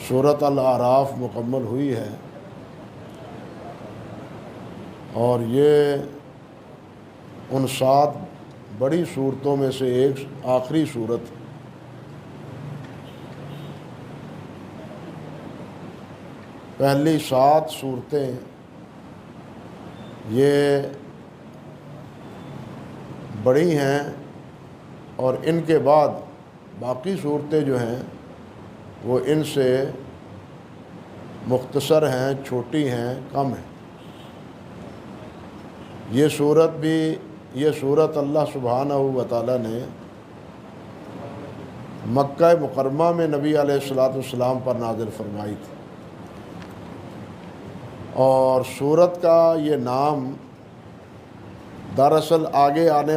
سورۃ الاعراف مکمل ہوئی ہے، اور یہ ان 7 بڑی صورتوں میں سے ایک آخری صورت۔ پہلی 7 صورتیں یہ بڑی ہیں، اور ان کے بعد باقی صورتیں جو ہیں وہ ان سے مختصر ہیں، چھوٹی ہیں، کم ہیں۔ یہ صورت اللہ سبحانہ و تعالیٰ نے مکہ مکرمہ میں نبی علیہ الصلوۃ والسلام پر نازل فرمائی تھی، اور صورت کا یہ نام دراصل آگے آنے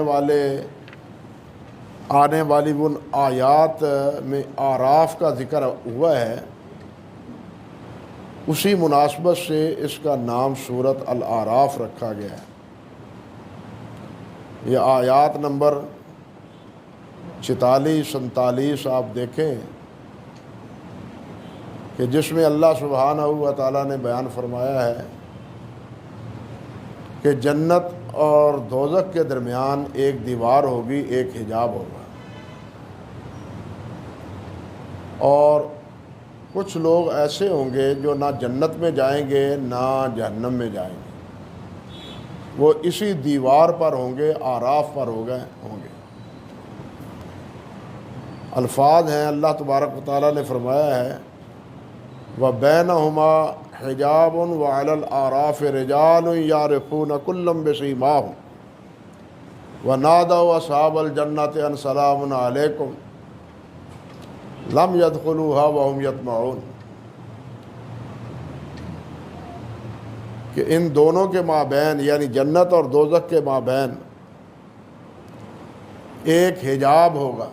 والی ان آیات میں اعراف کا ذکر ہوا ہے، اسی مناسبت سے اس کا نام سورۃ الاعراف رکھا گیا ہے۔ یہ آیات نمبر 46-47 آپ دیکھیں کہ جس میں اللہ سبحانہ و تعالیٰ نے بیان فرمایا ہے کہ جنت اور دوزخ کے درمیان ایک دیوار ہوگی، ایک حجاب ہوگا، اور کچھ لوگ ایسے ہوں گے جو نہ جنت میں جائیں گے نہ جہنم میں جائیں گے، وہ اسی دیوار پر ہوں گے، اعراف پر ہوں گے۔ الفاظ ہیں، اللہ تبارک و تعالیٰ نے فرمایا ہے وَبَيْنَهُمَا حِجَابٌ وَعَلَى الْأَعْرَافِ رِجَالٌ يَعْرِفُونَ كُلًّا بِسِيمَاهُمْ وَنَادَوْا أَصْحَابَ الْجَنَّةِ أَنْ سَلَامٌ عَلَيْكُمْ لَمْ يَدْخُلُوهَا وَهُمْ يَطْمَعُونَ، کہ ان دونوں کے مابین یعنی جنت اور دوزخ کے مابین ایک حجاب ہوگا،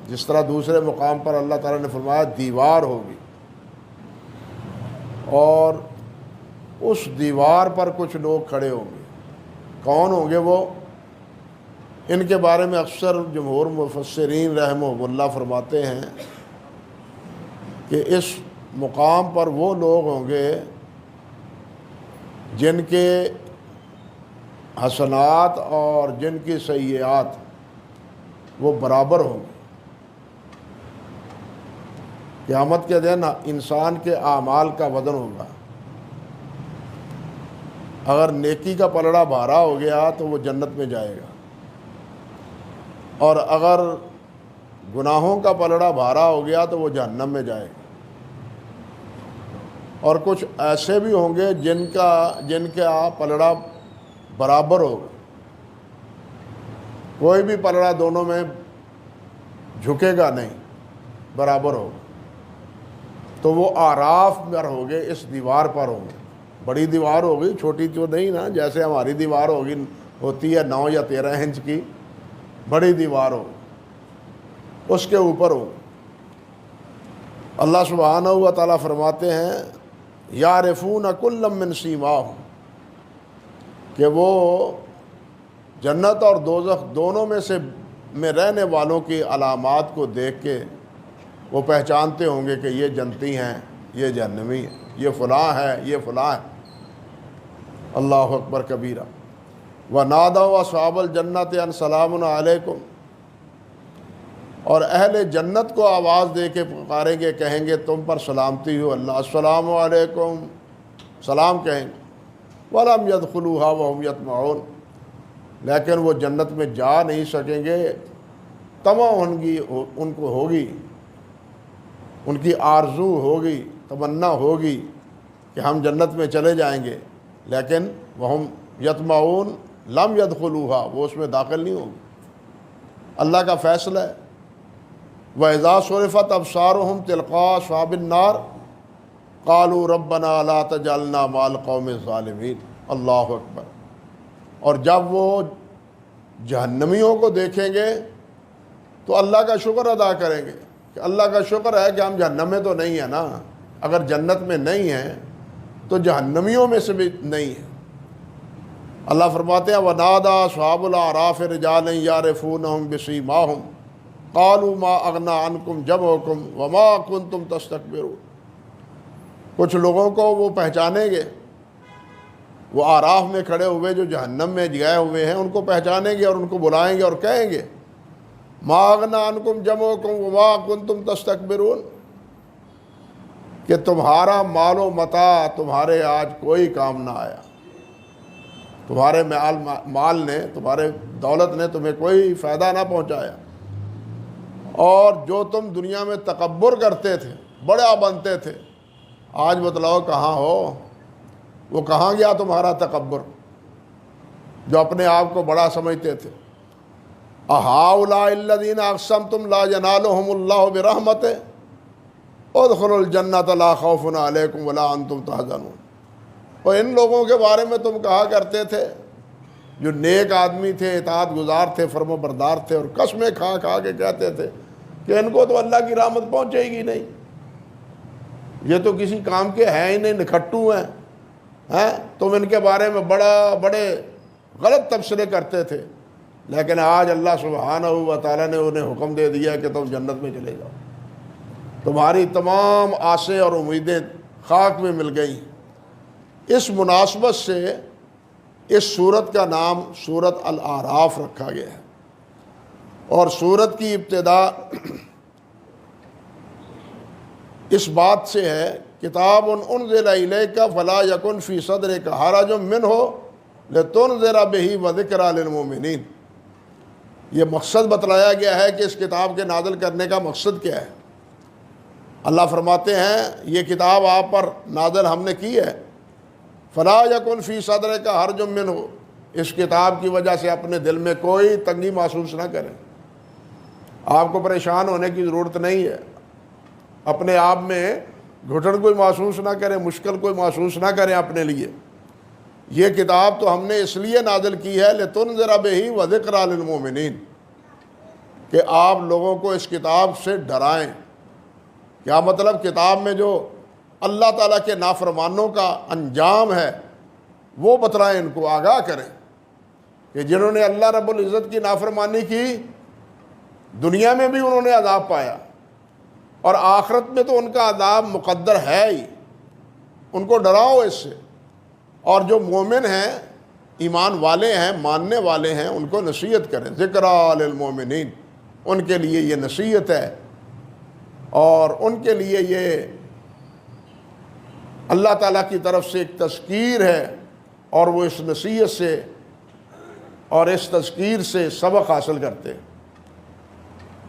جس طرح دوسرے مقام پر اللہ تعالیٰ نے فرمایا دیوار ہوگی، اور اس دیوار پر کچھ لوگ کھڑے ہوں گے۔ کون ہوں گے وہ؟ ان کے بارے میں اکثر جمہور مفسرین رحمہم اللہ فرماتے ہیں کہ اس مقام پر وہ لوگ ہوں گے جن کے حسنات اور جن کی سیئات وہ برابر ہوں گے۔ قیامت کے دن انسان کے اعمال کا وزن ہوگا، اگر نیکی کا پلڑا بھارا ہو گیا تو وہ جنت میں جائے گا، اور اگر گناہوں کا پلڑا بھارا ہو گیا تو وہ جہنم میں جائے گا۔ اور کچھ ایسے بھی ہوں گے جن کا پلڑا برابر ہوگا، کوئی بھی پلڑا دونوں میں جھکے گا نہیں، برابر ہوگا، تو وہ اعراف پر ہوں گے، اس دیوار پر ہوں گے۔ بڑی دیوار ہوگی، چھوٹی تو نہیں نا، جیسے ہماری دیوار ہوتی ہے 9 یا 13 انچ کی، بڑی دیوار ہوگی، اس کے اوپر ہو۔ اللہ سبحانہ و تعالیٰ فرماتے ہیں یعرفون کلا من سیماہم، کہ وہ جنت اور دوزخ دونوں میں رہنے والوں کی علامات کو دیکھ کے وہ پہچانتے ہوں گے کہ یہ جنتی ہیں، یہ جہنمی ہیں، یہ فلاں ہے، یہ فلاں ہے۔ اللہ اکبر کبیرہ۔ وَنَادَوْا أَصْحَابَ الْجَنَّةِ أَنْ سَلَامٌ عَلَيْكُمْ، اور اہل جنت کو آواز دے کے پکاریں گے، کہیں گے تم پر سلامتی ہو اللہ، السلام علیکم، سلام کہیں گے۔ وَلَمْ يَدْخُلُوهَا وَهُمْ يَطْمَعُونَ، لیکن وہ جنت میں جا نہیں سکیں گے، طمع ان کو ہوگی، ان کی آرزو ہوگی، تمنا ہوگی کہ ہم جنت میں چلے جائیں گے، لیکن وَهُمْ يَطْمَعُونَ لَمْ يَدْخُلُوهَا، وہ اس میں داخل نہیں ہوگی۔ اللہ کا فیصلہ ہے وَإِذَا صُرِفَتْ أَبْصَارُهُمْ تِلْقَاءَ أَصْحَابِ النَّارِ قَالُوا رَبَّنَا لَا تَجْعَلْنَا مَعَ الْقَوْمِ الظَّالِمِينَ۔ اللہ اکبر۔ اور جب وہ جہنمیوں کو دیکھیں گے تو اللہ کا شکر ادا کریں گے کہ اللہ کا شکر ہے کہ ہم جہنم میں تو نہیں ہیں نا، اگر جنت میں نہیں ہیں تو جہنمیوں میں سے بھی نہیں ہیں۔ اللہ فرماتے ہیں وَنَادَىٰ أَصْحَابُ الْأَعْرَافِ رِجَالًا يَعْرِفُونَهُم بِسِيمَاهُمْ قَالُوا مَا أَغْنَىٰ عَنكُمْ جَمْعُكُمْ وَمَا كُنتُمْ تَسْتَكْبِرُونَ۔ کچھ لوگوں کو وہ پہچانیں گے، وہ آراف میں کھڑے ہوئے جو جہنم میں گئے ہوئے ہیں ان کو پہچانیں گے اور ان کو بلائیں گے اور کہیں گے ما اغنی عنکم جمعکم وما کنتم تستکبرون، کہ تمہارا مال و متاع تمہارے آج کوئی کام نہ آیا، تمہارے مال نے، تمہارے دولت نے تمہیں کوئی فائدہ نہ پہنچایا، اور جو تم دنیا میں تکبر کرتے تھے، بڑا بنتے تھے، آج بتلاؤ کہاں ہو؟ وہ کہاں گیا تمہارا تکبر جو اپنے آپ کو بڑا سمجھتے تھے؟ اہؤلاء الذین اقسمتم لا ینالہم اللہ برحمتہ ادخلوا الجنۃ لا خوف علیکم ولا انتم تحزنون۔ اور ان لوگوں کے بارے میں تم کہا کرتے تھے جو نیک آدمی تھے، اطاعت گزار تھے، فرم و بردار تھے، اور قسمیں کھا کھا کے کہتے تھے کہ ان کو تو اللہ کی رحمت پہنچے گی نہیں، یہ تو کسی کام کے ہیں ہی نہیں، نکھٹو ہیں، تم ان کے بارے میں بڑے غلط تبصرے کرتے تھے، لیکن آج اللہ سبحانہ و تعالیٰ نے انہیں حکم دے دیا کہ تم جنت میں چلے جاؤ، تمہاری تمام آسیں اور امیدیں خاک میں مل گئیں۔ اس مناسبت سے اس سورت کا نام سورت الاعراف رکھا گیا ہے، اور سورت کی ابتدا اس بات سے ہے کتاب انزل الیک فلا یکن فی صدرک حرج منہ لتنذر بہ وذکری للمؤمنین۔ یہ مقصد بتلایا گیا ہے کہ اس کتاب کے نازل کرنے کا مقصد کیا ہے۔ اللہ فرماتے ہیں یہ کتاب آپ پر نازل ہم نے کی ہے، فلا یکن فی صدرک حرج منہ، اس کتاب کی وجہ سے اپنے دل میں کوئی تنگی محسوس نہ کریں، آپ کو پریشان ہونے کی ضرورت نہیں ہے، اپنے آپ میں گھٹن کوئی محسوس نہ کریں، مشکل کوئی محسوس نہ کریں اپنے لیے۔ یہ کتاب تو ہم نے اس لیے نازل کی ہے لتنذر بہ وذکری للمؤمنین، کہ آپ لوگوں کو اس کتاب سے ڈرائیں۔ کیا مطلب؟ کتاب میں جو اللہ تعالیٰ کے نافرمانوں کا انجام ہے وہ بتلائیں، ان کو آگاہ کریں کہ جنہوں نے اللہ رب العزت کی نافرمانی کی دنیا میں بھی انہوں نے عذاب پایا، اور آخرت میں تو ان کا عذاب مقدر ہے ہی، ان کو ڈراؤ اس سے۔ اور جو مومن ہیں، ایمان والے ہیں، ماننے والے ہیں، ان کو نصیحت کریں، ذکریٰ للمؤمنین، ان کے لیے یہ نصیحت ہے، اور ان کے لیے یہ اللہ تعالیٰ کی طرف سے ایک تذکیر ہے، اور وہ اس نصیحت سے اور اس تذکیر سے سبق حاصل کرتے ہیں۔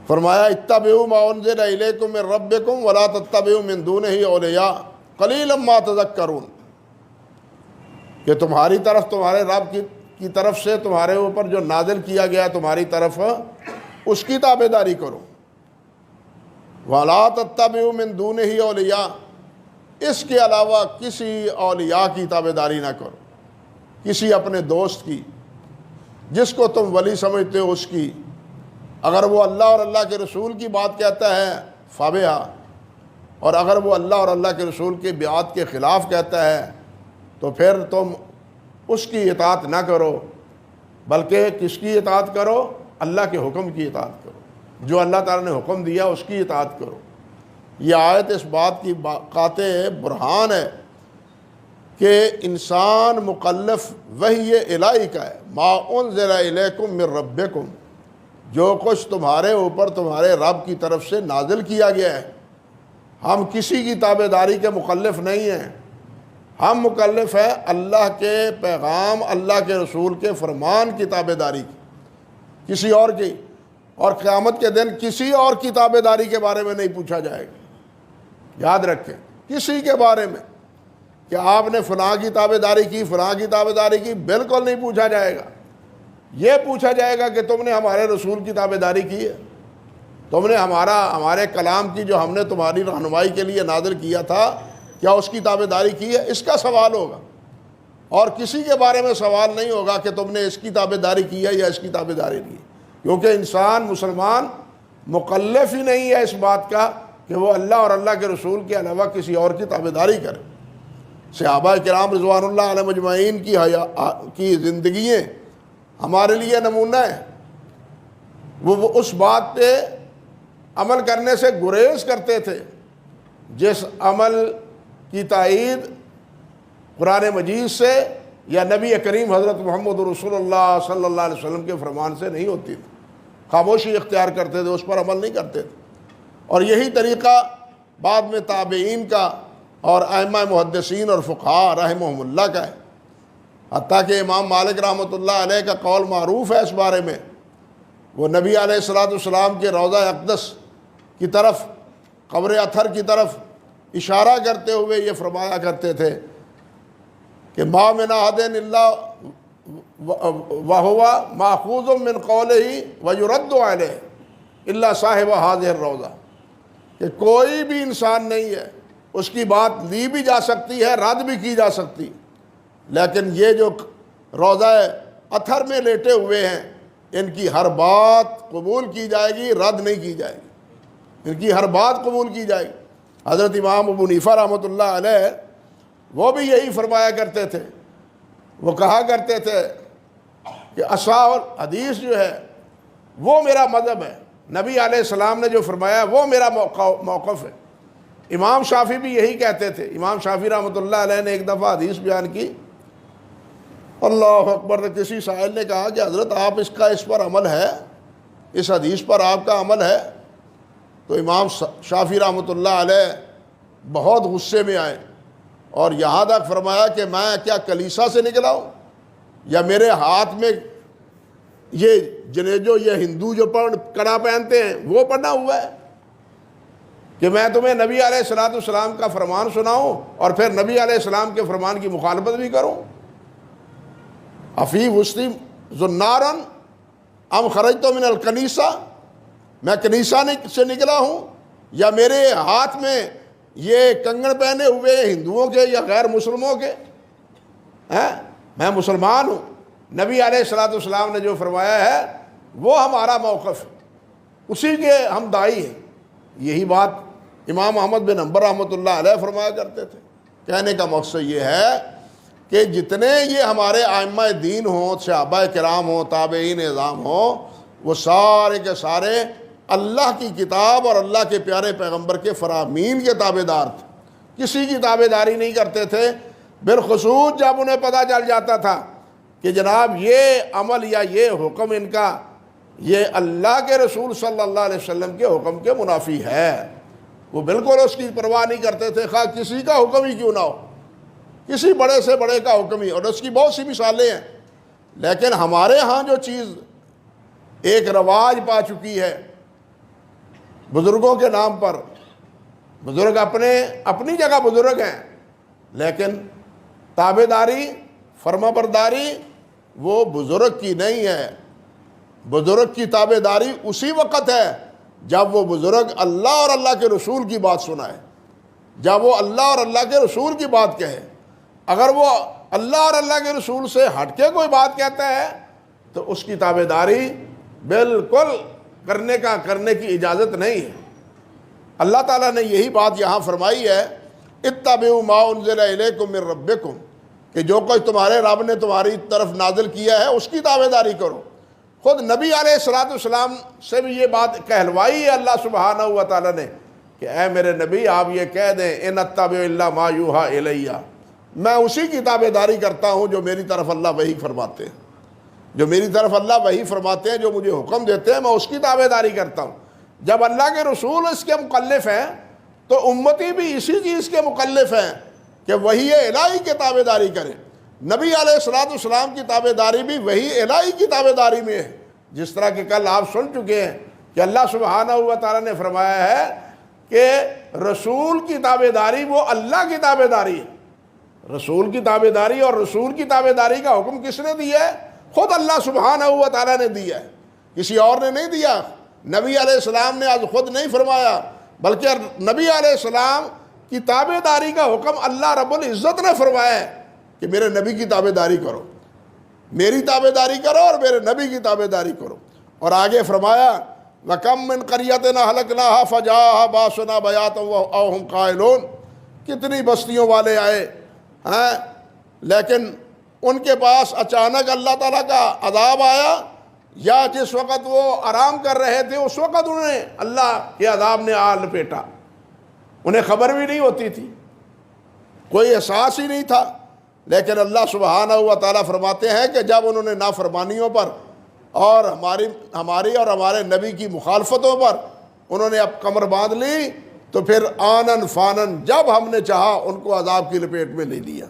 فرمایا اتبعوا ما انزل الیکم من ربکم ولا تتبعوا من دونہ اولیاء قلیلا ما تذکرون، کہ تمہاری طرف، تمہارے رب کی طرف سے تمہارے اوپر جو نازل کیا گیا تمہاری طرف، اس کی تابع داری کرو۔ ولا تتبعوا من دونہ اولیاء، اس کے علاوہ کسی اولیاء کی تابع داری نہ کرو، کسی اپنے دوست کی، جس کو تم ولی سمجھتے ہو اس کی، اگر وہ اللہ اور اللہ کے رسول کی بات کہتا ہے فابہا، اور اگر وہ اللہ اور اللہ کے رسول کی بیعت کے خلاف کہتا ہے تو پھر تم اس کی اطاعت نہ کرو، بلکہ کس کی اطاعت کرو؟ اللہ کے حکم کی اطاعت کرو، جو اللہ تعالیٰ نے حکم دیا اس کی اطاعت کرو۔ یہ آیت اس بات کی قاطع برہان ہے کہ انسان مکلف وحی الہی کا ہے، ما انزل الیکم من ربکم، جو کچھ تمہارے اوپر تمہارے رب کی طرف سے نازل کیا گیا ہے، ہم کسی کی تابع داری کے مکلف نہیں ہیں، ہم مکلف ہیں اللہ کے پیغام، اللہ کے رسول کے فرمان کی تابع داری کی، کسی اور کی، اور قیامت کے دن کسی اور کی تابع داری کے بارے میں نہیں پوچھا جائے گا۔ یاد رکھیں، کسی کے بارے میں کہ آپ نے فلاں کی تابع داری کی، فلاں کی تابع داری کی، بالکل نہیں پوچھا جائے گا۔ یہ پوچھا جائے گا کہ تم نے ہمارے رسول کی تابع داری کی ہے، تم نے ہمارے کلام کی جو ہم نے تمہاری رہنمائی کے لیے نازل کیا تھا، کیا اس کی تابع داری کی ہے؟ اس کا سوال ہوگا، اور کسی کے بارے میں سوال نہیں ہوگا کہ تم نے اس کی تابع داری کی ہے یا اس کی تابع داری نہیں، کیونکہ انسان مسلمان مکلف ہی نہیں ہے اس بات کا کہ وہ اللہ اور اللہ کے رسول کے علاوہ کسی اور کی تابع داری کرے۔ صحابہ کرام رضوان اللہ علیہم اجمعین کی زندگییں ہمارے لیے نمونہ ہے، وہ اس بات پہ عمل کرنے سے گریز کرتے تھے جس عمل کی تائید قرآن مجید سے یا نبی کریم حضرت محمد رسول اللہ صلی اللہ علیہ وسلم کے فرمان سے نہیں ہوتی تھی. خاموشی اختیار کرتے تھے, اس پر عمل نہیں کرتے تھے. اور یہی طریقہ بعد میں تابعین کا اور ائمہ محدثین اور فقہاء رحمہم اللہ کا ہے. حتیٰ کہ امام مالک رحمۃ اللہ علیہ کا قول معروف ہے اس بارے میں. وہ نبی علیہ الصلوۃ والسلام کے روضہ اقدس کی طرف, قبر اطہر کی طرف اشارہ کرتے ہوئے یہ فرمایا کرتے تھے کہ ما من احد الا وهو ماخوذ من قوله ويرد عليه الا صاحب هذه الروضہ, کہ کوئی بھی انسان نہیں ہے, اس کی بات لی بھی جا سکتی ہے, رد بھی کی جا سکتی, لیکن یہ جو روضہ اطہر میں لیٹے ہوئے ہیں ان کی ہر بات قبول کی جائے گی, رد نہیں کی جائے گی, ان کی ہر بات قبول کی جائے گی. حضرت امام ابو حنیفہ رحمۃ اللہ علیہ وہ بھی یہی فرمایا کرتے تھے. وہ کہا کرتے تھے کہ اصحاب حدیث جو ہے وہ میرا مذہب ہے, نبی علیہ السلام نے جو فرمایا وہ میرا موقف ہے. امام شافعی بھی یہی کہتے تھے. امام شافعی رحمۃ اللہ علیہ نے ایک دفعہ حدیث بیان کی, اللہ اکبر, کسی سائل نے کہا کہ حضرت آپ اس پر عمل ہے, اس حدیث پر آپ کا عمل ہے؟ تو امام شافعی رحمۃ اللہ علیہ بہت غصے میں آئے اور یہاں تک فرمایا کہ میں کیا کلیسا سے نکلا ہوں, یا میرے ہاتھ میں یہ جنیجو, یہ ہندو جو کڑا پہنتے ہیں وہ پڑھنا ہوا ہے کہ میں تمہیں نبی علیہ الصلوۃ والسلام کا فرمان سناؤں اور پھر نبی علیہ السلام کے فرمان کی مخالفت بھی کروں؟ افی وسطی زنارن ام خرجت من الکنیسہ, میں کنیسہ سے نکلا ہوں یا میرے ہاتھ میں یہ کنگن پہنے ہوئے ہندوؤں کے یا غیر مسلموں کے ہیں؟ میں مسلمان ہوں. نبی علیہ الصلوۃ والسلام نے جو فرمایا ہے وہ ہمارا موقف ہے, اسی کے ہم داعی ہیں. یہی بات امام احمد بن حنبل رحمۃ اللہ علیہ فرمایا کرتے تھے. کہنے کا مقصد یہ ہے کہ جتنے یہ ہمارے ائمہ دین ہوں, صحابہ کرام ہوں, تابعین اعظام ہوں, وہ سارے کے سارے اللہ کی کتاب اور اللہ کے پیارے پیغمبر کے فرامین کے تابع دار تھے. کسی کی تابع داری نہیں کرتے تھے. بالخصوص جب انہیں پتہ چل جاتا تھا کہ جناب یہ عمل یا یہ حکم ان کا یہ اللہ کے رسول صلی اللہ علیہ وسلم کے حکم کے منافی ہے, وہ بالکل اس کی پرواہ نہیں کرتے تھے, خواہ کسی کا حکم ہی کیوں نہ ہو, کسی بڑے سے بڑے کا حکم ہی. اور اس کی بہت سی مثالیں ہیں. لیکن ہمارے ہاں جو چیز ایک رواج پا چکی ہے بزرگوں کے نام پر, بزرگ اپنی جگہ بزرگ ہیں, لیکن تابع داری, فرما برداری وہ بزرگ کی نہیں ہے. بزرگ کی تابع داری اسی وقت ہے جب وہ بزرگ اللہ اور اللہ کے رسول کی بات سنائے, جب وہ اللہ اور اللہ کے رسول کی بات کہے. اگر وہ اللہ اور اللہ کے رسول سے ہٹ کے کوئی بات کہتا ہے تو اس کی تابع داری بالکل کرنے کی اجازت نہیں ہے. اللہ تعالیٰ نے یہی بات یہاں فرمائی ہے, اتبعوا ما انزل الیکم من ربکم, کہ جو کچھ تمہارے رب نے تمہاری طرف نازل کیا ہے اس کی تابع داری کرو. خود نبی علیہ الصلوۃ والسلام سے بھی یہ بات کہلوائی ہے اللہ سبحانہ و تعالیٰ نے کہ اے میرے نبی آپ یہ کہہ دیں ان اتبع الا ما یوحى الی, میں اسی کی تابع داری کرتا ہوں جو میری طرف اللہ وحی فرماتے ہیں, جو میری طرف اللہ وحی فرماتے ہیں, جو مجھے حکم دیتے ہیں میں اس کی تابع داری کرتا ہوں. جب اللہ کے رسول اس کے مکلف ہیں تو امتی بھی اسی چیز کے مکلف ہیں کہ وحی الہی کی تابع داری کریں. نبی علیہ الصلوۃ والسلام کی تابع داری بھی وحی الہی کی تابع داری میں ہے. جس طرح کہ کل آپ سن چکے ہیں کہ اللہ سبحانہ و تعالیٰ نے فرمایا ہے کہ رسول کی تابع داری وہ اللہ کی تابع داری ہے. رسول کی تابع داری اور رسول کی تابع داری کا حکم کس نے دیا ہے؟ خود اللہ سبحانہ و تعالیٰ نے دیا ہے, کسی اور نے نہیں دیا. نبی علیہ السلام نے آج خود نہیں فرمایا, بلکہ نبی علیہ السلام کی تابع داری کا حکم اللہ رب العزت نے فرمایا ہے کہ میرے نبی کی تابع داری کرو, میری تابع داری کرو اور میرے نبی کی تابع داری کرو. اور آگے فرمایا وَكَمْ مِنْ قَرْيَةٍ أَهْلَكْنَاهَا فَجَاءَهَا بَأْسُنَا بَيَاتًا وَهُمْ قَائِلُونَ, کتنی بستیوں والے آئے ہیں لیکن ان کے پاس اچانک اللہ تعالیٰ کا عذاب آیا, یا جس وقت وہ آرام کر رہے تھے اس وقت انہیں اللہ کے عذاب نے آ لپیٹا, انہیں خبر بھی نہیں ہوتی تھی. کوئی احساس ہی نہیں تھا. لیکن اللہ سبحانہ و تعالیٰ فرماتے ہیں کہ جب انہوں نے نافرمانیوں پر اور ہماری اور ہمارے نبی کی مخالفتوں پر انہوں نے اب کمر باندھ لی تو پھر آنن فانن جب ہم نے چاہا ان کو عذاب کی لپیٹ میں لے لیا.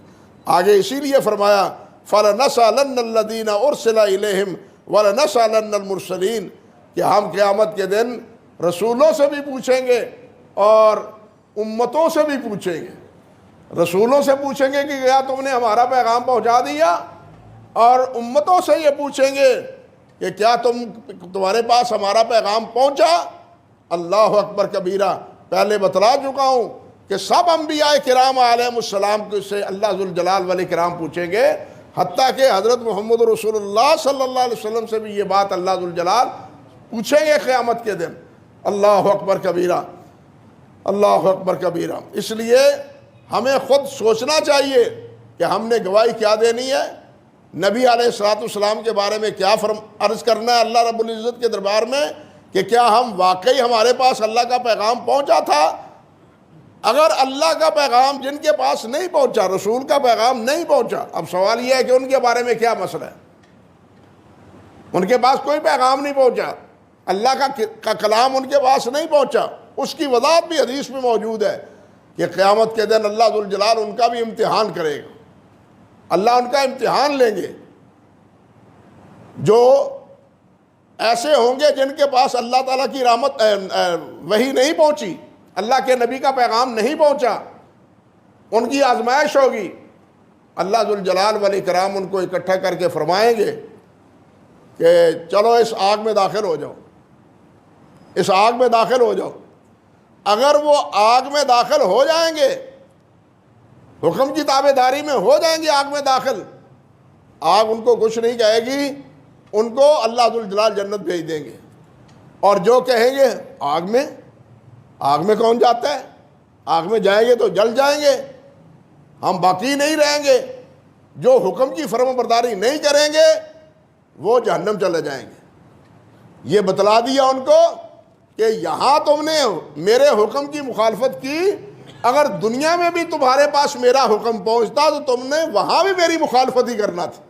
آگے اسی لیے فرمایا فَلَنَسْأَلَنَّ الَّذِينَ أُرْسِلَ إِلَيْهِمْ وَلَنَسْأَلَنَّ الْمُرْسَلِينَ کہ ہم قیامت کے دن رسولوں سے بھی پوچھیں گے اور امتوں سے بھی پوچھیں گے. رسولوں سے پوچھیں گے کہ کیا تم نے ہمارا پیغام پہنچا دیا، اور امتوں سے یہ پوچھیں گے کہ کیا تمہارے پاس ہمارا پیغام پہنچا. اللہ اکبر کبیرہ. پہلے بتلا چکا ہوں کہ سب انبیاء کرام علیہ السلام کو سے اللہ ذوالجلال والاکرام پوچھیں گے، حتیٰ کہ حضرت محمد رسول اللہ صلی اللہ علیہ وسلم سے بھی یہ بات اللہ ذوالجلال پوچھیں گے قیامت کے دن. اللہ اکبر کبیرہ، اللہ اکبر کبیرہ. اس لیے ہمیں خود سوچنا چاہیے کہ ہم نے گواہی کیا دینی ہے، نبی علیہ السلام کے بارے میں کیا عرض کرنا ہے اللہ رب العزت کے دربار میں، کہ کیا ہم واقعی ہمارے پاس اللہ کا پیغام پہنچا تھا. اگر اللہ کا پیغام جن کے پاس نہیں پہنچا، رسول کا پیغام نہیں پہنچا، اب سوال یہ ہے کہ ان کے بارے میں کیا مسئلہ ہے. ان کے پاس کوئی پیغام نہیں پہنچا، اللہ کا کلام ان کے پاس نہیں پہنچا. اس کی وضاحت بھی حدیث میں موجود ہے کہ قیامت کے دن اللہ ذوالجلال ان کا بھی امتحان کرے گا. اللہ ان کا امتحان لیں گے. جو ایسے ہوں گے جن کے پاس اللہ تعالیٰ کی رحمت وحی نہیں پہنچی، اللہ کے نبی کا پیغام نہیں پہنچا، ان کی آزمائش ہوگی. اللہ ذوالجلال والاکرام ان کو اکٹھا کر کے فرمائیں گے کہ چلو اس آگ میں داخل ہو جاؤ، اس آگ میں داخل ہو جاؤ. اگر وہ آگ میں داخل ہو جائیں گے، حکم کی تابع داری میں ہو جائیں گے آگ میں داخل، آگ ان کو کچھ نہیں کہے گی، ان کو اللہ ذوالجلال جنت بھیج دیں گے. اور جو کہیں گے آگ میں کون جاتا ہے، آگ میں جائیں گے تو جل جائیں گے، ہم باقی نہیں رہیں گے. جو حکم کی فرما برداری نہیں کریں گے وہ جہنم چلے جائیں گے. یہ بتلا دیا ان کو کہ یہاں تم نے میرے حکم کی مخالفت کی، اگر دنیا میں بھی تمہارے پاس میرا حکم پہنچتا تو تم نے وہاں بھی میری مخالفت ہی کرنا تھی.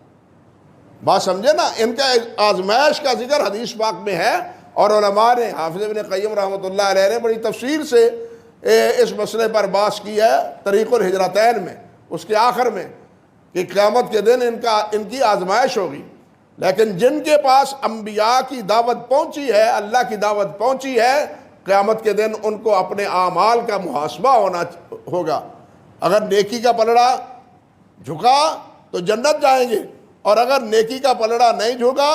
بات سمجھے نا. ان کا آزمائش کا ذکر حدیث پاک میں ہے، اور علماء نے، حافظ ابن قیم رحمۃ اللہ علیہ نے بڑی تفصیل سے اس مسئلے پر بحث کی ہے طریق الہجرتین میں، اس کے آخر میں، کہ قیامت کے دن ان کی آزمائش ہوگی. لیکن جن کے پاس انبیاء کی دعوت پہنچی ہے، اللہ کی دعوت پہنچی ہے، قیامت کے دن ان کو اپنے اعمال کا محاسبہ ہوگا. اگر نیکی کا پلڑا جھکا تو جنت جائیں گے، اور اگر نیکی کا پلڑا نہیں جھکا،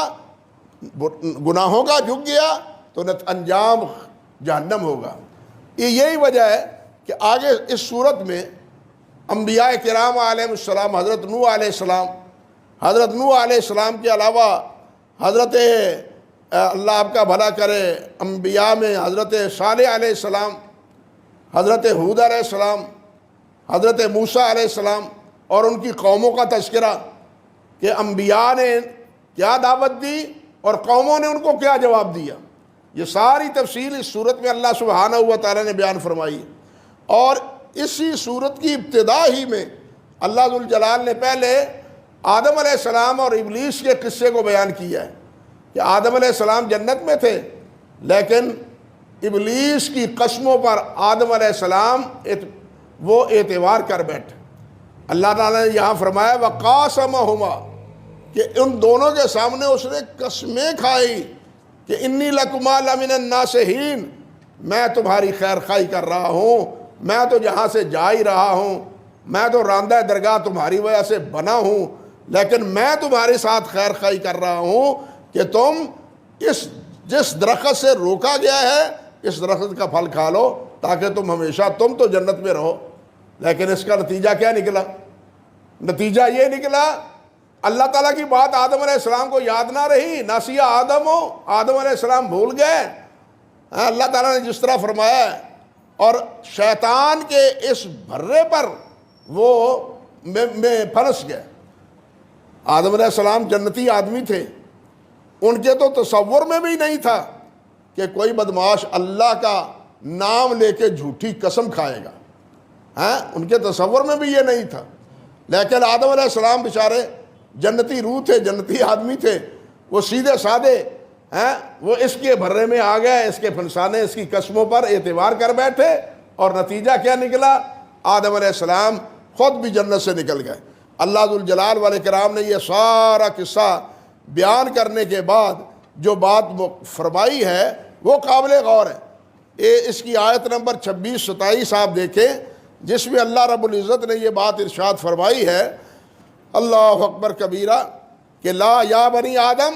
گناہوں کا جھک گیا، تو انجام جہنم ہوگا. یہی وجہ ہے کہ آگے اس صورت میں انبیاء کرام علیہ السلام، حضرت نوح علیہ السلام کے علاوہ حضرت اللہ آپ کا بھلا کرے انبیاء میں حضرت صالح علیہ السلام، حضرت ہود علیہ السلام، حضرت موسیٰ علیہ السلام اور ان کی قوموں کا تذکرہ، کہ انبیاء نے کیا دعوت دی اور قوموں نے ان کو کیا جواب دیا. یہ ساری تفصیل اس صورت میں اللہ سبحانہ و تعالیٰ نے بیان فرمائی. اور اسی صورت کی ابتدا ہی میں اللہ ذوالجلال نے پہلے آدم علیہ السلام اور ابلیس کے قصے کو بیان کیا ہے کہ آدم علیہ السلام جنت میں تھے، لیکن ابلیس کی قسموں پر آدم علیہ السلام وہ اعتبار کر بیٹھے. اللہ تعالیٰ نے یہاں فرمایا وَقَاسَمَهُمَا، کہ ان دونوں کے سامنے اس نے قسمیں کھائی کہ انی لکما لمن الناصحین، میں تمہاری خیر خواہی کر رہا ہوں، میں تو جہاں سے جا ہی رہا ہوں، میں تو راندہ درگاہ تمہاری وجہ سے بنا ہوں، لیکن میں تمہارے ساتھ خیر خواہی کر رہا ہوں کہ تم جس درخت سے روکا گیا ہے اس درخت کا پھل کھا لو تاکہ تم ہمیشہ، تم تو جنت میں رہو. لیکن اس کا نتیجہ کیا نکلا؟ نتیجہ یہ نکلا اللہ تعالیٰ کی بات آدم علیہ السلام کو یاد نہ رہی، ناسیہ آدم علیہ السلام بھول گئے. اللہ تعالیٰ نے جس طرح فرمایا ہے، اور شیطان کے اس بھرے پر وہ میں پھنس گئے. آدم علیہ السلام جنتی آدمی تھے، ان کے تو تصور میں بھی نہیں تھا کہ کوئی بدماش اللہ کا نام لے کے جھوٹی قسم کھائے گا. ان کے تصور میں بھی یہ نہیں تھا، لیکن آدم علیہ السلام بیچارے جنتی روح تھے، جنتی آدمی تھے، وہ سیدھے سادے وہ اس کے بھرے میں آ گئے، اس کے فنسانے، اس کی قسموں پر اعتبار کر بیٹھے، اور نتیجہ کیا نکلا؟ آدم علیہ السلام خود بھی جنت سے نکل گئے۔ اللہ ذوالجلال والاکرام نے یہ سارا قصہ بیان کرنے کے بعد جو بات فرمائی ہے وہ قابل غور ہے۔ اس کی آیت نمبر 26-27 آپ دیکھیں، جس میں اللہ رب العزت نے یہ بات ارشاد فرمائی ہے، اللہ اکبر کبیرہ، کہ لا یا بنی آدم،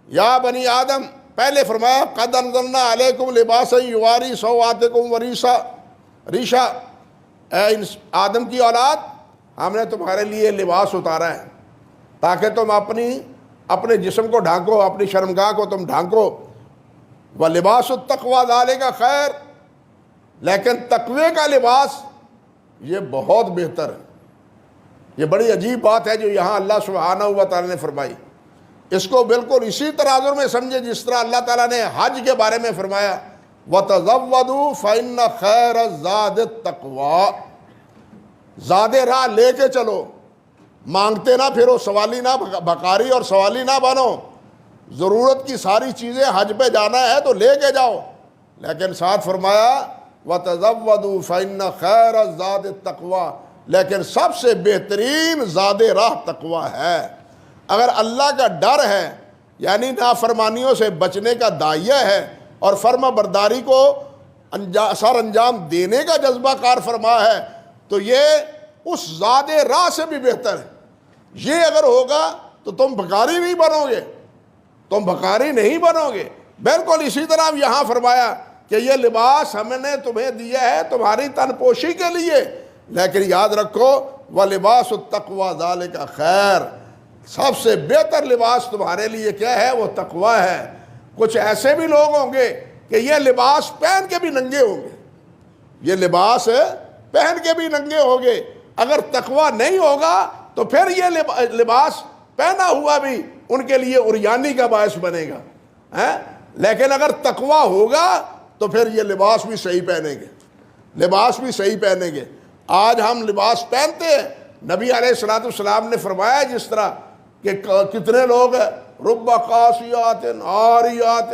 یا بنی آدم، پہلے فرمایا قد انزلنا علیکم لباسا یواری سوآتکم ریشا، اے آدم کی اولاد، ہم نے تمہارے لیے لباس اتارا ہے تاکہ تم اپنے جسم کو ڈھانکو، اپنی شرمگاہ کو تم ڈھانکو۔ وَلِبَاسُ التَّقْوَىٰ ذَلِكَ خیر، لیکن تقوی کا لباس یہ بہت بہتر ہے۔ یہ بڑی عجیب بات ہے جو یہاں اللہ سبحانہ و تعالیٰ نے فرمائی۔ اس کو بالکل اسی تناظر میں سمجھے جس طرح اللہ تعالیٰ نے حج کے بارے میں فرمایا وَتَزَوَّدُوا فَإِنَّ خَيْرَ الزَّادِ التَّقْوَىٰ، زاد راہ لے کے چلو، مانگتے نہ پھرو، سوالی نہ بھکاری اور سوالی نہ بنو۔ ضرورت کی ساری چیزیں حج پہ جانا ہے تو لے کے جاؤ، لیکن ساتھ فرمایا وَتَزَوَّدُوا فَإِنَّ خَيْرَ الزَّادِ التَّقْوَىٰ، لیکن سب سے بہترین زاد راہ تقویٰ ہے۔ اگر اللہ کا ڈر ہے، یعنی نافرمانیوں سے بچنے کا داعیہ ہے، اور فرما برداری کو سر انجام دینے کا جذبہ کار فرما ہے، تو یہ اس زاد راہ سے بھی بہتر ہے۔ یہ اگر ہوگا تو تم بھکاری نہیں بنو گے، تم بھکاری نہیں بنو گے۔ بالکل اسی طرح یہاں فرمایا کہ یہ لباس ہم نے تمہیں دیا ہے تمہاری تن پوشی کے لیے، لیکن یاد رکھو وَلِبَاسُ التَّقْوَىٰ ذَلِكَ خیر، سب سے بہتر لباس تمہارے لیے کیا ہے؟ وہ تقویٰ ہے۔ کچھ ایسے بھی لوگ ہوں گے کہ یہ لباس پہن کے بھی ننگے ہوں گے، یہ لباس پہن کے بھی ننگے ہوں گے۔ اگر تقویٰ نہیں ہوگا تو پھر یہ لباس پہنا ہوا بھی ان کے لیے عریانی کا باعث بنے گا، لیکن اگر تقویٰ ہوگا تو پھر یہ لباس بھی صحیح پہنیں گے، لباس بھی صحیح پہنیں گے۔ آج ہم لباس پہنتے ہیں، نبی علیہ الصلوۃ والسلام نے فرمایا جس طرح کہ کتنے لوگ ہیں رب قاسیات عاریات،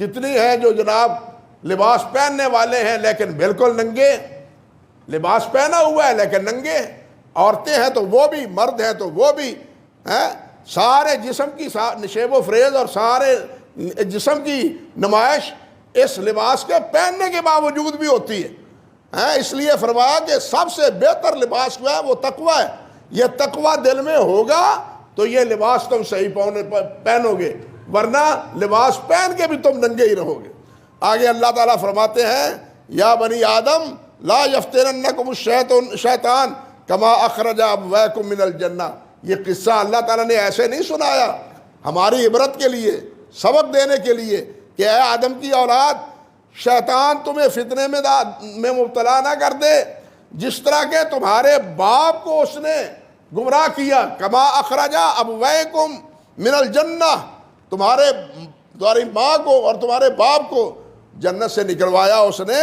کتنی ہیں جو جناب لباس پہننے والے ہیں لیکن بالکل ننگے، لباس پہنا ہوا ہے لیکن ننگے، عورتیں ہیں تو وہ بھی، مرد ہیں تو وہ بھی، سارے جسم کی نشیب و فریز اور سارے جسم کی نمائش اس لباس کے پہننے کے باوجود بھی ہوتی ہے۔ اس لیے فرمایا کہ سب سے بہتر لباس جو ہے وہ تقویٰ ہے۔ یہ تقویٰ دل میں ہوگا تو یہ لباس تم صحیح پہنو گے، ورنہ لباس پہن کے بھی تم ننگے ہی رہو گے۔ آگے اللہ تعالیٰ فرماتے ہیں یا بنی آدم لا یفتننکم الشیطان کما اخرج ابویکم من الجنہ۔ یہ قصہ اللہ تعالیٰ نے ایسے نہیں سنایا، ہماری عبرت کے لیے، سبق دینے کے لیے کہ اے آدم کی اولاد، شیطان تمہیں فتنے میں مبتلا نہ کر دے جس طرح کہ تمہارے باپ کو اس نے گمراہ کیا۔ کما اخرج ابویکم من الجنہ، تمہاری ماں کو اور تمہارے باپ کو جنت سے نکلوایا اس نے۔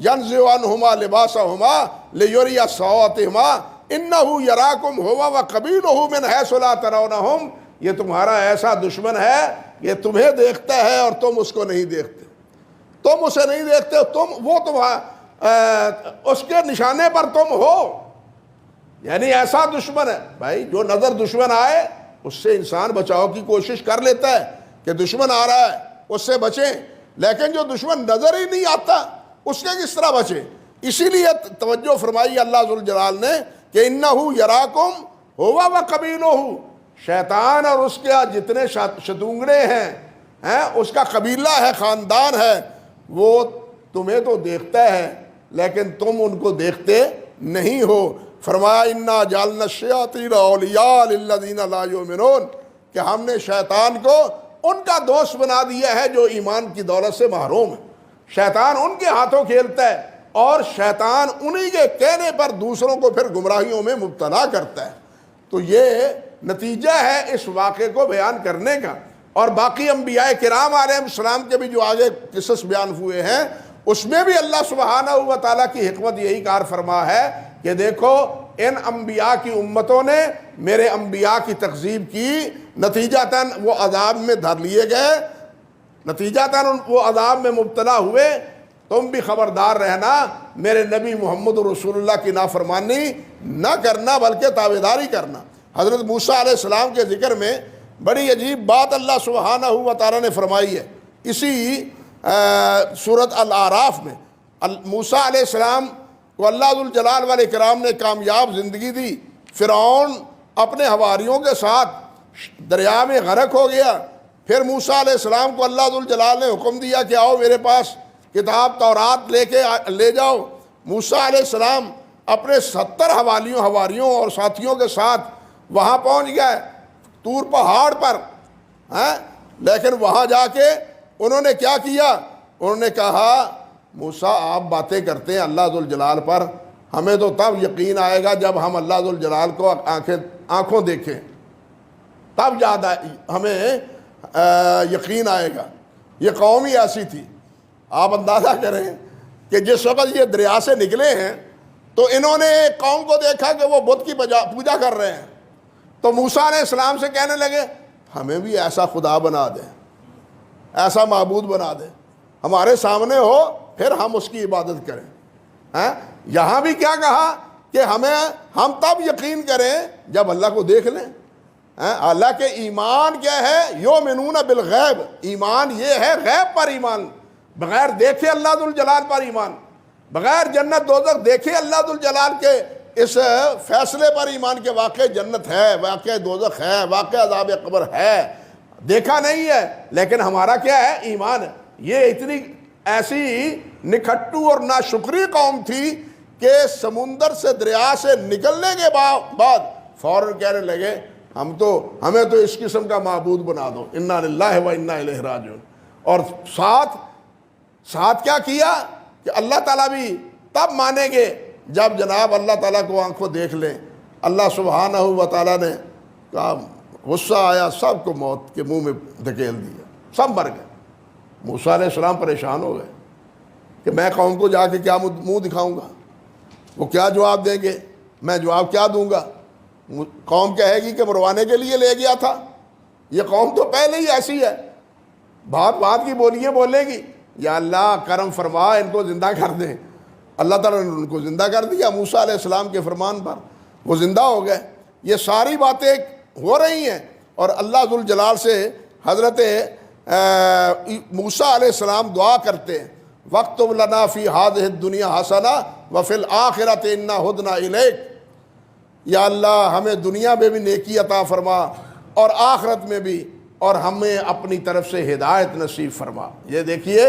ینزع عنہما لباسہما لیری سوآتہما انہ یراکم ہوا وقبیلہ من حیث لا ترونہم۔ یہ تمہارا ایسا دشمن ہے کہ تمہیں دیکھتا ہے اور تم اس کو نہیں دیکھتے، تم اسے نہیں دیکھتے، اس کے نشانے پر تم ہو، یعنی ایسا دشمن ہے۔ بھائی جو نظر دشمن آئے اس سے انسان بچاؤ کی کوشش کر لیتا ہے کہ دشمن آ رہا ہے اس سے بچیں، لیکن جو دشمن نظر ہی نہیں آتا اس کے کس طرح بچیں؟ اسی لیے توجہ فرمائی اللہ ذوالجلال نے کہ انہ یراکم ہوا وقبیلہ، شیطان اور اس کے جتنے شتونگڑے ہیں، اس کا قبیلہ ہے، خاندان ہے، وہ تمہیں تو دیکھتا ہے لیکن تم ان کو دیکھتے نہیں ہو۔ فرمایا انا جعلنا الشیاطین اولیاء للذین لا یؤمنون، کہ ہم نے شیطان کو ان کا دوست بنا دیا ہے جو ایمان کی دولت سے محروم ہے۔ شیطان ان کے ہاتھوں کھیلتا ہے اور شیطان انہی کے کہنے پر دوسروں کو پھر گمراہیوں میں مبتلا کرتا ہے۔ تو یہ نتیجہ ہے اس واقعے کو بیان کرنے کا۔ اور باقی انبیاء کرام علیہ السلام کے بھی جو آگے قصص بیان ہوئے ہیں اس میں بھی اللہ سبحانہ و تعالیٰ کی حکمت یہی کار فرما ہے کہ دیکھو ان انبیاء کی امتوں نے میرے انبیاء کی تکذیب کی، نتیجتاً وہ عذاب میں دھر لیے گئے، نتیجتاً وہ عذاب میں مبتلا ہوئے۔ تم بھی خبردار رہنا، میرے نبی محمد رسول اللہ کی نافرمانی نہ کرنا بلکہ تابعداری کرنا۔ حضرت موسیٰ علیہ السلام کے ذکر میں بڑی عجیب بات اللہ سبحانہ و تعالیٰ نے فرمائی ہے، اسی سورۃ الاعراف میں۔ موسیٰ علیہ السلام کو اللہ ذوالجلال والاکرام نے کامیاب زندگی دی، فرعون اپنے حواریوں کے ساتھ دریا میں غرق ہو گیا۔ پھر موسیٰ علیہ السلام کو اللہ ذوالجلال نے حکم دیا کہ آؤ میرے پاس کتاب تورات لے جاؤ۔ موسیٰ علیہ السلام اپنے 70 حواریوں اور ساتھیوں کے ساتھ وہاں پہنچ گئے طور پہاڑ پر، لیکن وہاں جا کے انہوں نے کیا کیا؟ انہوں نے کہا موسیٰ آپ باتیں کرتے ہیں اللہ ذوالجلال پر، ہمیں تو تب یقین آئے گا جب ہم اللہ ذوالجلال کو آنکھوں دیکھیں، تب ہمیں یقین آئے گا۔ یہ قوم ہی ایسی تھی۔ آپ اندازہ کریں کہ جس وقت یہ دریا سے نکلے ہیں تو انہوں نے ایک قوم کو دیکھا کہ وہ بت کی پوجا کر رہے ہیں، تو موسیٰ علیہ السلام سے کہنے لگے ہمیں بھی ایسا خدا بنا دیں، ایسا معبود بنا دیں، ہمارے سامنے ہو پھر ہم اس کی عبادت کریں۔ یہاں بھی کیا کہا کہ ہم تب یقین کریں جب اللہ کو دیکھ لیں۔ اللہ کے ایمان کیا ہے؟ یؤمنون بالغیب، ایمان یہ ہے غیب پر ایمان، بغیر دیکھے اللہ ذوالجلال پر ایمان، بغیر جنت دوزخ دیکھے اللہ ذوالجلال کے اس فیصلے پر ایمان کے واقع جنت ہے، واقع دوزخ ہے، واقع عذاب قبر ہے، دیکھا نہیں ہے لیکن ہمارا کیا ہے؟ ایمان ہے۔ یہ اتنی ایسی نکھٹو اور ناشکری قوم تھی کہ سمندر سے دریا سے نکلنے کے بعد فوراً کہنے لگے ہمیں تو اس قسم کا معبود بنا دو، انا للہ و انا الیہ راجعون۔ اور ساتھ کیا کیا کہ اللہ تعالیٰ بھی تب مانیں گے جب جناب اللہ تعالیٰ کو آنکھوں دیکھ لیں۔ اللہ سبحانہ و تعالیٰ نے کہا، غصہ آیا، سب کو موت کے منہ میں دھکیل دیا، سب مر گئے۔ موسیٰ علیہ السلام پریشان ہو گئے کہ میں قوم کو جا کے کیا منہ دکھاؤں گا، وہ کیا جواب دیں گے، میں جواب کیا دوں گا؟ قوم کہے گی کہ مروانے کے لیے لے گیا تھا۔ یہ قوم تو پہلے ہی ایسی ہے، بات کی بولیاں بولے گی، یا اللہ کرم فرما ان کو زندہ کر دیں۔ اللہ تعالیٰ نے ان کو زندہ کر دیا موسیٰ علیہ السلام کے فرمان پر، وہ زندہ ہو گئے۔ یہ ساری باتیں ہو رہی ہیں اور اللہ ذوالجلال سے حضرت موسیٰ علیہ السلام دعا کرتے ہیں، وَاکْتُبْ لَنَا فِي هَذِهِ الدُّنْيَا حَسَنَةً وَفِي الْآخِرَةِ إِنَّا هُدْنَا إِلَيْكَ۔ یا اللہ ہمیں دنیا میں بھی نیکی عطا فرما اور آخرت میں بھی، اور ہمیں اپنی طرف سے ہدایت نصیب فرما۔ یہ دیکھیے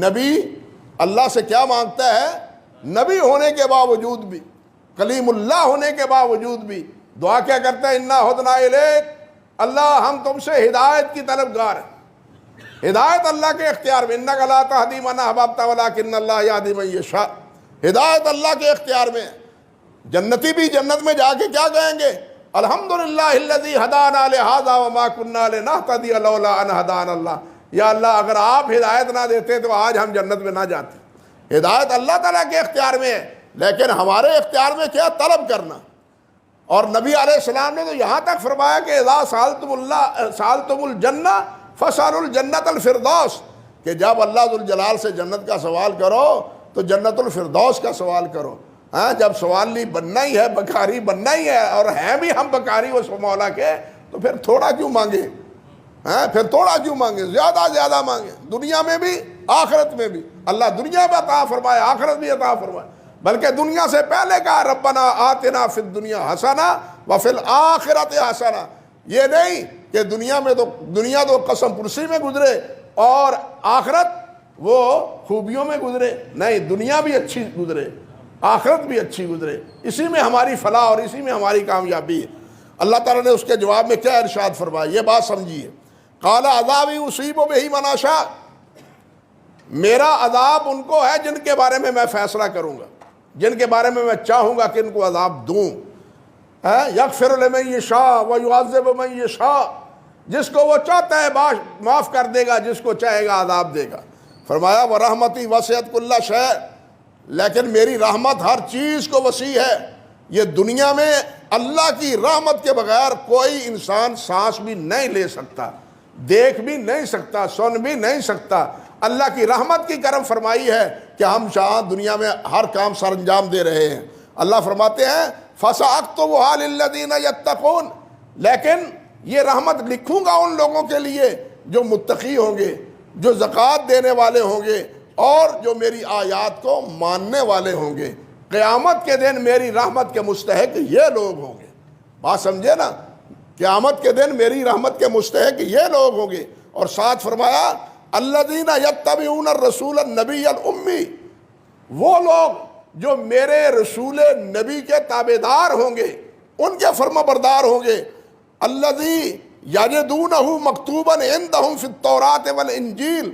نبی اللہ سے کیا مانگتا ہے، نبی ہونے کے باوجود بھی، کلیم اللہ ہونے کے باوجود بھی دعا کیا کرتا ہے؟ انا ہدنا الیک، اللہ ہم تم سے ہدایت کی طلبگار ہیں۔ ہدایت اللہ کے اختیار میں، انک لا تہدی من احببت ولکن اللہ یہدی من یشاء، ہدایت اللہ کے اختیار میں ہے۔ جنتی بھی جنت میں جا کے کیا کہیں گے؟ الحمدللہ الذی ہدانا لہذا وما کنا لنہتدی لولا ان ہدانا اللہ۔ یا اللہ اگر آپ ہدایت نہ دیتے تو آج ہم جنت میں نہ جاتے۔ ہدایت اللہ تعالیٰ کے اختیار میں ہے، لیکن ہمارے اختیار میں کیا؟ طلب کرنا۔ اور نبی علیہ السلام نے تو یہاں تک فرمایا کہ اذا سالتم الجنہ فسألوا الجنۃ الفردوس، کہ جب اللہ ذوالجلال سے جنت کا سوال کرو تو جنت الفردوس کا سوال کرو۔ جب سوالی بننا ہی ہے، بکاری بننا ہی ہے، اور ہیں بھی ہم بکاری اس مولا کے، تو پھر تھوڑا کیوں مانگے؟ پھر تھوڑا کیوں مانگے؟ زیادہ مانگے، دنیا میں بھی آخرت میں بھی۔ اللہ دنیا میں عطا فرمائے، آخرت بھی عطا فرمائے، بلکہ دنیا سے پہلے کہا ربنا آتنا فی الدنیا حسنہ وفی الآخرۃ حسنہ۔ یہ نہیں کہ دنیا تو قسم پرسی میں گزرے اور آخرت وہ خوبیوں میں گزرے، نہیں، دنیا بھی اچھی گزرے، آخرت بھی اچھی گزرے، اسی میں ہماری فلاح اور اسی میں ہماری کامیابی ہے۔ اللہ تعالیٰ نے اس کے جواب میں کیا ارشاد فرمایا، یہ بات سمجھیے۔ قال عذابی اصیب بہ من اشاء، میرا عذاب ان کو ہے جن کے بارے میں فیصلہ کروں گا، جن کے بارے میں چاہوں گا کہ ان کو عذاب دوں۔ یغفر لمن یشاء ویعذب من یشاء، جس کو وہ چاہتا ہے معاف کر دے گا، جس کو چاہے گا عذاب دے گا۔ فرمایا وَرَحْمَتِي وَسِعَتْ كُلَّ شَيْءٍ، لیکن میری رحمت ہر چیز کو وسیع ہے۔ یہ دنیا میں اللہ کی رحمت کے بغیر کوئی انسان سانس بھی نہیں لے سکتا، دیکھ بھی نہیں سکتا، سن بھی نہیں سکتا۔ اللہ کی رحمت کی کرم فرمائی ہے کہ ہم شاہ دنیا میں ہر کام سر انجام دے رہے ہیں۔ اللہ فرماتے ہیں فَسَأَكْتُبُهَا لِلَّذِينَ يَتَّقُونَ، لیکن یہ رحمت لکھوں گا ان لوگوں کے لیے جو متقی ہوں گے، جو زکوٰۃ دینے والے ہوں گے اور جو میری آیات کو ماننے والے ہوں گے۔ قیامت کے دن میری رحمت کے مستحق یہ لوگ ہوں گے۔ بات سمجھے نا، قیامت کے دن میری رحمت کے مستحق یہ لوگ ہوں گے۔ اور ساتھ فرمایا الذین یتبعون الرسول النبی الامی، وہ لوگ جو میرے رسول نبی کے تابعدار ہوں گے، ان کے فرما بردار ہوں گے۔ الذی یجدونہ مکتوبا عندہم فی التوراۃ والانجیل،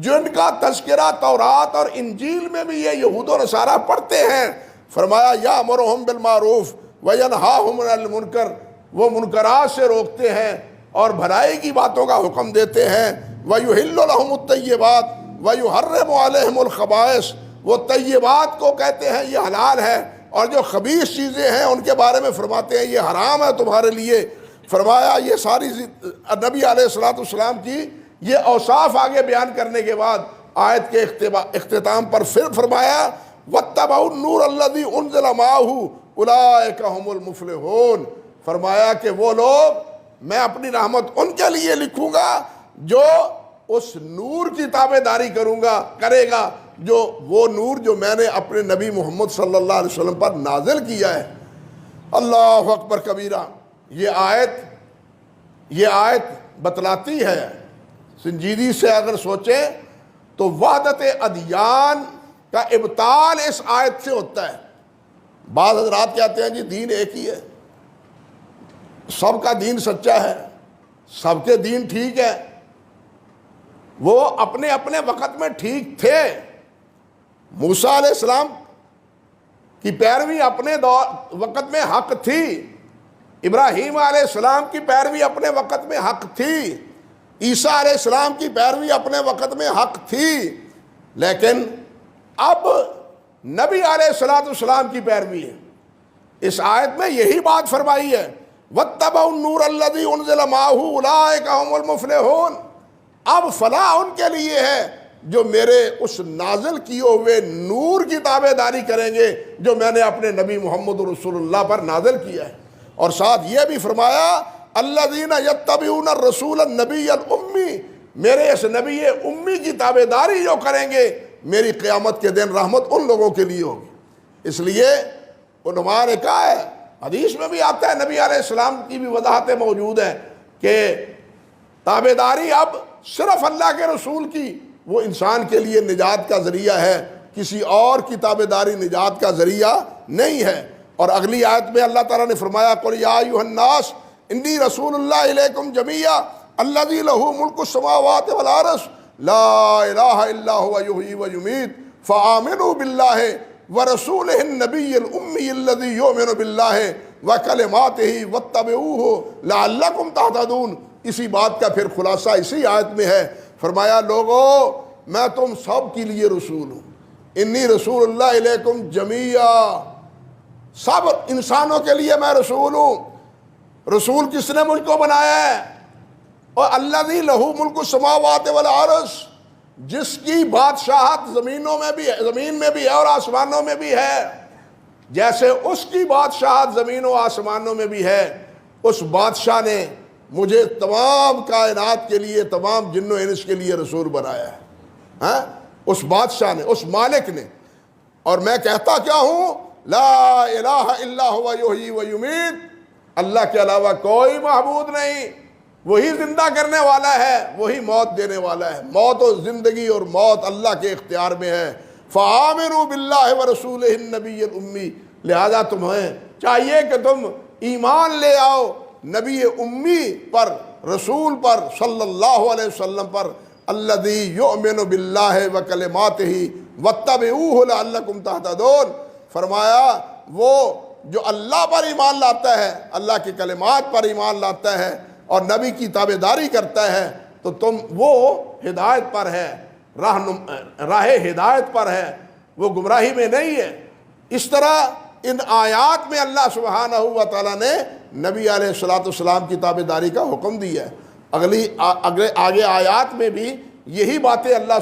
جن کا تذکرہ تورات اور انجیل میں بھی یہ یہود و نصارہ پڑھتے ہیں۔ فرمایا یامرہم بالمعروف وینہاہم عن المنکر، وہ منکرات سے روکتے ہیں اور بھلائی کی باتوں کا حکم دیتے ہیں۔ ویحل لہم الطیبات ویحرم علیہم الخبائث، وہ طیبات کو کہتے ہیں یہ حلال ہے، اور جو خبیث چیزیں ہیں ان کے بارے میں فرماتے ہیں یہ حرام ہے تمہارے لیے۔ فرمایا یہ ساری نبی علیہ السلام کی یہ اوصاف آگے بیان کرنے کے بعد آیت کے اختتام پر پھر فرمایا وَاتَّبَعُوا النُّورَ الَّذِي أُنزِلَ مَعَهُ أُولَٰئِكَ هُمُ الْمُفْلِحُونَ، فرمایا کہ وہ لوگ میں اپنی رحمت ان کے لیے لکھوں گا جو اس نور کی تابع داری کرے گا، جو وہ نور جو میں نے اپنے نبی محمد صلی اللہ علیہ وسلم پر نازل کیا ہے۔ اللہ اکبر کبیرہ۔ یہ آیت بتلاتی ہے، سنجیدگی سے اگر سوچیں تو وحدت ادیان کا ابطال اس آیت سے ہوتا ہے۔ بعض حضرات کہتے ہیں جی دین ایک ہی ہے، سب کا دین سچا ہے، سب کے دین ٹھیک ہے۔ وہ اپنے اپنے وقت میں ٹھیک تھے۔ موسیٰ علیہ السلام کی پیروی اپنے وقت میں حق تھی، ابراہیم علیہ السلام کی پیروی اپنے وقت میں حق تھی، عیسیٰ علیہ السلام کی پیروی اپنے وقت میں حق تھی، لیکن اب نبی علیہ السلام کی پیروی ہے۔ اس آیت میں یہی بات فرمائی ہے وَاتَّبَعُوا النُّورَ الَّذِي أُنزِلَ مَعَهُ أُولَٰئِكَ هُمُ الْمُفْلِحُونَ، اب فلاح ان کے لیے ہے جو میرے اس نازل کیے ہوئے نور کی تابع داری کریں گے جو میں نے اپنے نبی محمد رسول اللہ پر نازل کیا ہے۔ اور ساتھ یہ بھی فرمایا الذین یتبعون الرسول النبی الامی، میرے اس نبی امی کی تابع داری جو کریں گے میری قیامت کے دن رحمت ان لوگوں کے لیے ہوگی۔ اس لیے علماء نے کہا ہے، حدیث میں بھی آتا ہے، نبی علیہ السلام کی بھی وضاحتیں موجود ہیں کہ تابع داری اب صرف اللہ کے رسول کی وہ انسان کے لیے نجات کا ذریعہ ہے، کسی اور کی تابع داری نجات کا ذریعہ نہیں ہے۔ اور اگلی آیت میں اللہ تعالیٰ نے فرمایا قُلْ يَا أَيُّهَا النَّاسُ إِنِّي رَسُولُ اللَّهِ إِلَيْكُمْ جَمِيعًا الَّذِي لَهُ مُلْكُ السَّمَاوَاتِ وَالْأَرْضِ لَا إِلَٰهَ إِلَّا هُوَ يُحْيِي وَيُمِيتُ فَآمِنُوا بِاللَّهِ وَرَسُولِهِ النَّبِيِّ الْأُمِّيِّ الَّذِي يُؤْمِنُ بِاللَّهِ وَكَلِمَاتِهِ وَاتَّبِعُوهُ لَعَلَّكُمْ تَهْتَدُونَ۔ اسی بات کا پھر خلاصہ اسی آیت میں ہے، فرمایا لوگو میں تم سب کے لیے رسول ہوں، انی رسول اللہ علیکم جمیعا، سب انسانوں کے لیے میں رسول ہوں۔ رسول کس نے مجھ کو بنایا ہے؟ اور الذی لہ ملک السماوات والارض، جس کی بادشاہت زمین میں بھی ہے اور آسمانوں میں بھی ہے، جیسے اس کی بادشاہت زمین و آسمانوں میں بھی ہے، اس بادشاہ نے مجھے تمام کائنات کے لیے، تمام جن و انس کے لیے رسول بنایا ہے۔ ہاں، اس بادشاہ نے، اس مالک نے۔ اور میں کہتا کیا ہوں؟ لا الہ الا ہوا یحیی و یمیت، اللہ کے علاوہ کوئی معبود نہیں، وہی زندہ کرنے والا ہے، وہی موت دینے والا ہے۔ موت و زندگی اور موت اللہ کے اختیار میں ہے۔ فآمنوا باللہ ورسولہ النبی الامی، لہذا تمہیں چاہیے کہ تم ایمان لے آؤ نبی امی پر، رسول پر صلی اللہ علیہ وسلم پر، الذی یؤمن باللہ وکلماتہ واتبعوہ لعلکم تہتدون۔ فرمایا وہ جو اللہ پر ایمان لاتا ہے، اللہ کے کلمات پر ایمان لاتا ہے اور نبی کی تابع داری کرتا ہے تو تم وہ ہدایت پر ہے۔ راہ ہدایت پر ہے، وہ گمراہی میں نہیں ہے۔ اس طرح ان آیات میں اللہ سبحانہ و تعالیٰ نے نبی علیہ الصلوۃ والسلام کی تابعداری کا حکم دیا ہے۔ آگے آیات میں بھی یہی باتیں اللہ